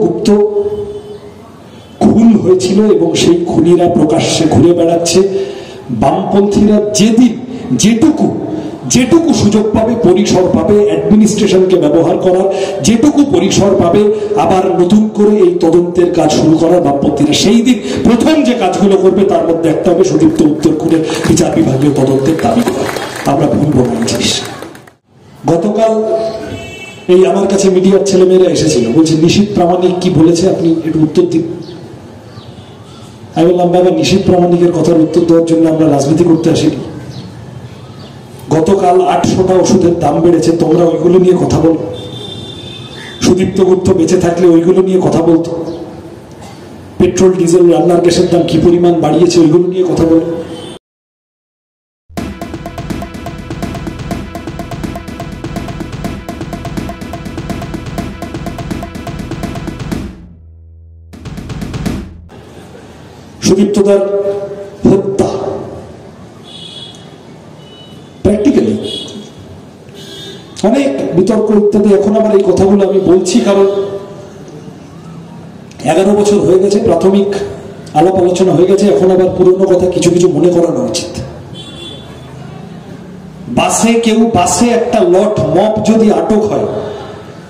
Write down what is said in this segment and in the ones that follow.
গুপ্ত খুন হয়েছিল এবং সেই খুনিরা প্রকাশ্যে ঘুরে বেড়াচ্ছে। বামপন্থীরা যেদিন যেটুকু সুযোগ পাবে, পরিসর পাবে অ্যাডমিনিস্ট্রেশনকে ব্যবহার করার, যেটুকু পরিসর পাবে আবার নতুন করে এই তদন্তের কাজ শুরু করার, বামপন্থীরা সেই দিন প্রথম যে কাজগুলো করবে তার মধ্যে একটা হবে সুদীপ্ত উত্তর খুনের বিচার বিভাগীয় তদন্তের দাবি করা। আমরা ভুলব না এই জিনিস। গতকাল এই আমার কাছে মিডিয়ার ছেলেমেয়েরা এসেছিল, বলছে নিশীথ প্রামাণিক কি বলেছে আপনি একটু উত্তর দিন। আমি বললাম বাবা, নিশীথ প্রামাণিকের কথার উত্তর দেওয়ার জন্য আমরা রাজনীতি করতে আসিনি। গতকাল 800টা ওষুধের দাম বেড়েছে, তোমরা ওইগুলো নিয়ে কথা বলো। সুদীপ্ত গুপ্ত বেঁচে থাকলে ওইগুলো নিয়ে কথা বলতো। পেট্রোল ডিজেল রান্নার গ্যাসের দাম কি পরিমাণ বাড়িয়েছে ওইগুলো নিয়ে কথা বলো। সুদীপ্তদার হত্যা প্র্যাকটিক্যালি অনেক বিতর্ক ইত্যাদি। এখন আবার এই কথাগুলো আমি বলছি কারণ 11 বছর হয়ে গেছে, প্রাথমিক আলাপ আলোচনা হয়ে গেছে, এখন আবার পুরনো কথা কিছু কিছু মনে করানো উচিত। বাসে একটা লট মব যদি আটক হয়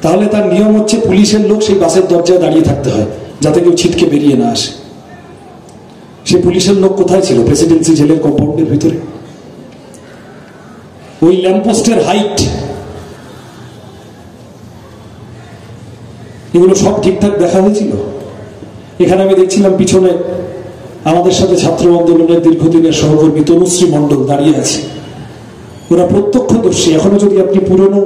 তাহলে তার নিয়ম হচ্ছে পুলিশের লোক সেই বাসের দরজায় দাঁড়িয়ে থাকতে হয় যাতে কেউ ছিটকে বেরিয়ে না আসে। সে পুলিশের লোক কোথায় ছিল? প্রেসিডেন্সি জেলের কম্পাউন্ডের ভিতরে। ওই ল্যাম্পপোস্টের হাইট এগুলো সব ঠিকঠাক দেখা হয়েছিল। এখানে আমি দেখছিলাম পিছনে আমাদের সাথে ছাত্র আন্দোলনের দীর্ঘদিনের সহকর্মী তনুশ্রী মণ্ডল দাঁড়িয়ে আছে। ওরা প্রত্যক্ষদর্শী। এখনো যদি আপনি পুরনো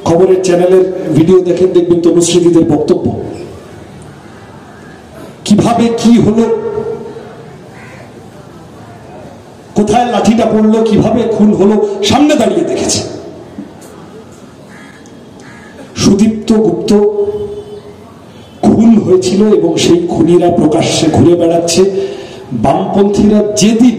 খবরের চ্যানেলের ভিডিও দেখেন দেখবেন তনুশ্রী দিদির বক্তব্য, কিভাবে কি হলো, কোথায় লাঠিটা পড়লো, কিভাবে খুন হলো, সামনে দাঁড়িয়ে দেখেছে। সুদীপ্ত গুপ্ত খুন হয়েছিল এবং সেই খুনিরা প্রকাশ্যে ঘুরে বেড়াচ্ছে। বামপন্থীরা যেদিন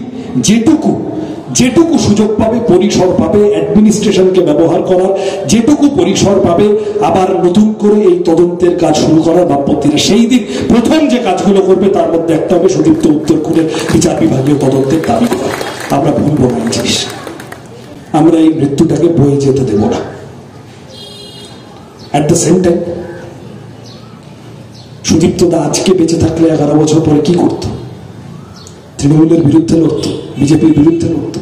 যেটুকু সুযোগ পাবে, পরিসর পাবে অ্যাডমিনিস্ট্রেশনকে ব্যবহার করার, যেটুকু পরিসর পাবে আবার নতুন করে এই তদন্তের কাজ শুরু করার, বামপন্থীরা সেই দিন প্রথম যে কাজগুলো করবে তার মধ্যে একটা হবে সুদীপ্ত উত্তর খুনের বিচার বিভাগীয় তদন্তের দাবি করা। আমরা ভুলব না এই জিনিস। আমরা এই মৃত্যুটাকে বয়ে যেতে দেব না। অ্যাট দ্য সেম টাইম সুদীপ্তদা আজকে বেঁচে থাকলে 11 বছর পরে কি করত? তৃণমূলের বিরুদ্ধে লড়ত, বিজেপির বিরুদ্ধে লড়ত।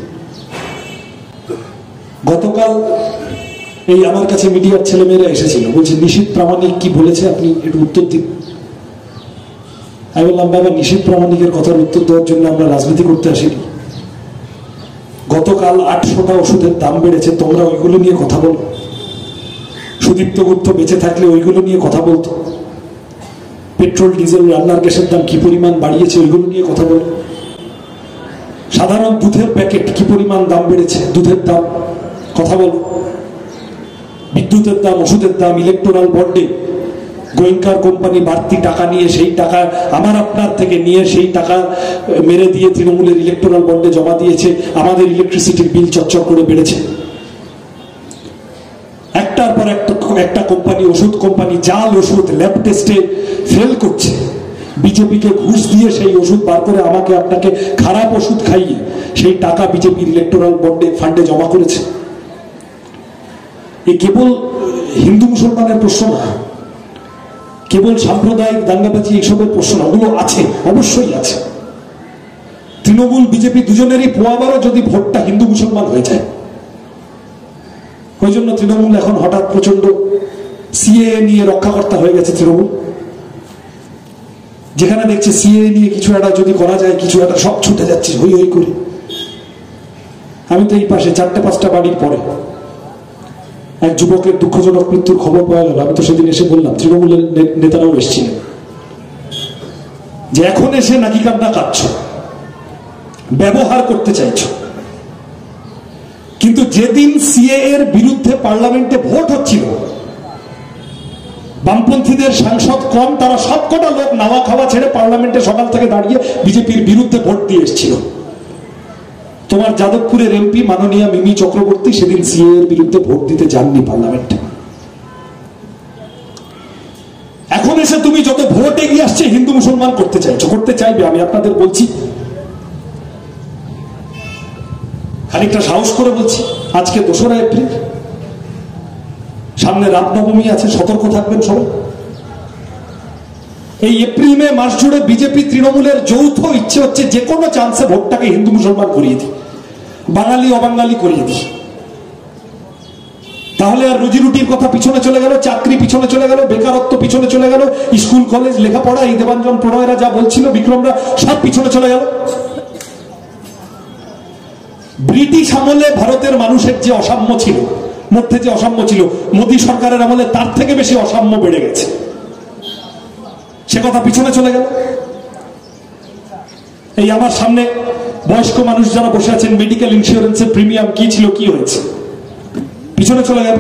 গতকাল এই আমার কাছে মিডিয়ার ছেলেমেয়েরা এসেছিল, বলছে নিশীথ প্রামাণিক কি বলেছে আপনি একটু উত্তর দিন। আমি বললাম বাবা, নিশীথ প্রামাণিকের কথার উত্তর দেওয়ার জন্য আমরা রাজনীতি করতে আসিনি। গতকাল 800টা ওষুধের দাম বেড়েছে, তোমরা ওইগুলো নিয়ে কথা বলো। সুদীপ্ত গুপ্ত বেঁচে থাকলে ওইগুলো নিয়ে কথা বলতো। পেট্রোল ডিজেল রান্নার গ্যাসের দাম কি পরিমাণ বাড়িয়েছে ওইগুলো নিয়ে কথা বলো। সাধারণ দুধের প্যাকেট কি পরিমাণ দাম বেড়েছে, দুধের দাম কথা বলো। বিদ্যুতের দাম, ওষুধের দাম, ইলেকট্রাল বন্ডে গোয়েঙ্কার কোম্পানি বাড়তি টাকা নিয়ে সেই টাকা আমার আপনার থেকে নিয়ে সেই টাকা মেরে দিয়ে তৃণমূলের ইলেকট্রাল বন্ডে জমা দিয়েছে। আমাদের ইলেকট্রিসিটির বিল চচ্চর করে বেড়েছে। একটার পর একটা কোম্পানি, ওষুধ কোম্পানি জাল ওষুধ ল্যাব টেস্টে ফেল করছে। বিজেপিকে ঘুষ দিয়ে সেই ওষুধ বার করে আমাকে আপনাকে খারাপ ওষুধ খাইয়ে সেই টাকা বিজেপির ইলেকট্রাল বন্ডে ফান্ডে জমা করেছে। এ কেবল হিন্দু মুসলমানের প্রশ্ন না, কেবল সাম্প্রদায়িক দাঙ্গাবাজি এইসবের প্রশ্ন না, ওগুলো আছে, অবশ্যই আছে। তৃণমূল বিজেপি দুজনেরই পোয়াবারও যদি ভোটটা হিন্দু মুসলমান হয়ে যায়। ওই জন্য তৃণমূল এখন হঠাৎ প্রচন্ড সিএএ নিয়ে রক্ষাকর্তা হয়ে গেছে। তৃণমূল যেখানে দেখছে সিএএ নিয়ে কিছু একটা যদি করা যায়, কিছু একটা সব ছুটে যাচ্ছে হই হই করে। আমি তো এই পাশে 4-5টা বাড়ির পরে এক যুবকের দুঃখজনক মৃত্যুর খবর পাওয়া গেল। আমি তো সেদিন এসে বললাম, তৃণমূলের নেতারাও এসেছিলেন, যে এখন এসে নাকি কান্না কাঁদছ, ব্যবহার করতে চাইছ। কিন্তু যেদিন সিএএ এর বিরুদ্ধে পার্লামেন্টে ভোট হচ্ছিল, বামপন্থীদের সাংসদ কম, তারা সবকটা লোক নাওয়া খাওয়া ছেড়ে পার্লামেন্টে সকাল থেকে দাঁড়িয়ে বিজেপির বিরুদ্ধে ভোট দিয়ে এসেছিল। তোমার যাদবপুরের এমপি মাননীয় মিমি চক্রবর্তী সেদিন সিএএ এর বিরুদ্ধে ভোট দিতে যাননি পার্লামেন্টে। এখন বাংলাদেশে তুমি যত ভোট এগিয়ে আসছে হিন্দু মুসলমান করতে চাইছো, করতে চাইবে, আমি আপনাদের বলছি, খানিকটা সাহস করে বলছি। আজকে 2রা এপ্রিল, সামনে রামনবমী আছে, সতর্ক থাকবেন সবাই। এই এপ্রিল মে মাস জুড়ে বিজেপি তৃণমূলের যৌথ ইচ্ছে হচ্ছে যে কোনো চান্সে ভোটটাকে হিন্দু মুসলমান করিয়ে দিই, বাঙালি অবাঙালি করিয়ে দিই। তাহলে আর রুজি রুটির কথা পিছনে চলে গেল, চাকরি পিছনে চলে গেল, বেকারত্ব পিছনে চলে গেল, স্কুল কলেজ লেখাপড়া, এই দেবাঞ্জন প্রণয়রা যা বলছিল, বিক্রমরা, সব পিছনে চলে গেল। ব্রিটিশ আমলে ভারতের মানুষের যে অসাম্য ছিল, মধ্যে যে অসাম্য ছিল, মোদী সরকারের আমলে তার থেকে বেশি অসাম্য বেড়ে গেছে, সে কথা পিছনে চলে গেল। এই আমার সামনে বয়স্ক মানুষ যারা বসে আছেন, মেডিকেল ইন্স্যুরেন্সের প্রিমিয়াম কি ছিল, কি হয়েছে, পিছনে চলে গেল।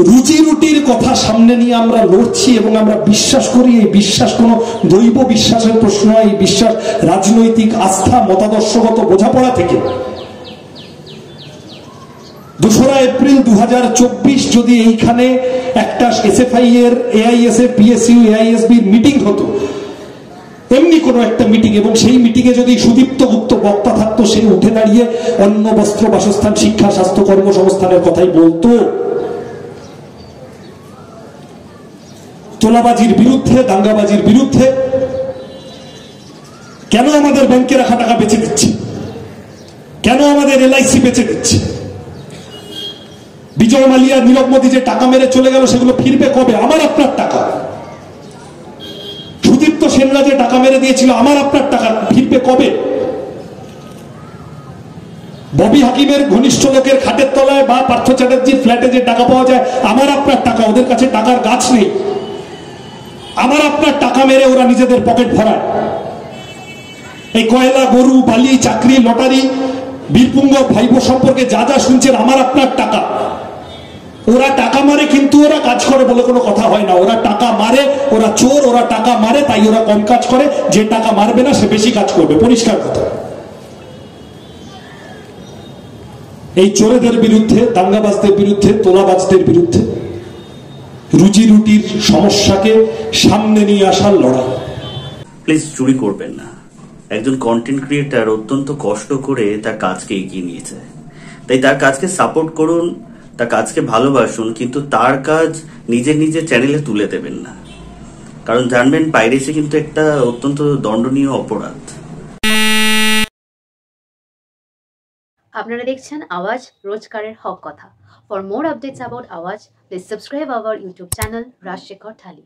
রুজি রুটির কথা সামনে নিয়ে আমরা লড়ছি এবং আমরা বিশ্বাস করি এই বিশ্বাস কোন দৈব বিশ্বাসের প্রশ্ন, এই বিশ্বাস রাজনৈতিক আস্থা, মতাদর্শগত বোঝাপড়া থেকে। 2রা এপ্রিল 2024 যদি এইখানে একটা এসএফআই এর, এআইএস এর, পিএসইউ, এআইএসবি মিটিং হতো, এমনি কোনো একটা মিটিং, এবং সেই মিটিং এ যদি সুদীপ্ত গুপ্ত বক্তা থাকতো, সে উঠে দাঁড়িয়ে অন্ন, বস্ত্র, বাসস্থান, শিক্ষা, স্বাস্থ্য, কর্মসংস্থানের কথাই বলতো, তোলাবাজির বিরুদ্ধে, দাঙ্গাবাজির বিরুদ্ধে। কেন আমাদের ব্যাংকে রাখা টাকা বেঁচে দিচ্ছে, কেন আমাদের এলআইসি বেঁচে দিচ্ছে, বিজয় মালিয়া, নীরব মোদী যে টাকা মেরে চলে গেল, সেগুলো ফিরবে কবে? আমার আপনার টাকা। সুদীপ্ত সেনরা যে টাকা মেরে দিয়েছিল, আমার আপনার টাকা, ফিরবে কবে? ববি হাকিমের ঘনিষ্ঠ লোকের খাটের তলায় বা পার্থ চ্যাটার্জির ফ্ল্যাটে যে টাকা পাওয়া যায়, আমার আপনার টাকা, ওদের কাছে টাকার গাছ নেই। আমার আপনার টাকা মেরে ওরা নিজেদের পকেট ভরায়। এই কয়লা, গরু, বালি, চাকরি, লটারি, বীরপুঙ্গ ভাইপো সম্পর্কে যা যা শুনছেন, আমার আপনার টাকা। ওরা টাকা মারে কিন্তু ওরা কাজ করে বলে কোনো কথা হয় না। ওরা টাকা মারে, ওরা চোর, ওরা টাকা মারে, তাই ওরা কম কাজ করে। যে টাকা মারবে না সে বেশি কাজ করবে, পরিষ্কার কথা। এই চোরেদের বিরুদ্ধে, দাঙ্গাবাজদের বিরুদ্ধে, তোলাবাজদের বিরুদ্ধে রুজি রুটির সমস্যাকে সামনে নিয়ে আসার লড়াই। প্লিজ চুরি করবেন না। একজন কন্টেন্ট ক্রিয়েটার অত্যন্ত কষ্ট করে তার কাজকে এগিয়ে নিয়েছে, তাই তার কাজকে সাপোর্ট করুন, তার কাজকে ভালোবাসুন, কিন্তু তার কাজ নিজের চ্যানেলে তুলে দেবেন না, কারণ জানবেন পাইরেসি কিন্তু একটা অত্যন্ত দণ্ডনীয় অপরাধ। আপনারা দেখছেন আওয়াজ, রোজকারের হক কথা। For more updates about Awaaz, please subscribe our YouTube channel Rajshekhar thali.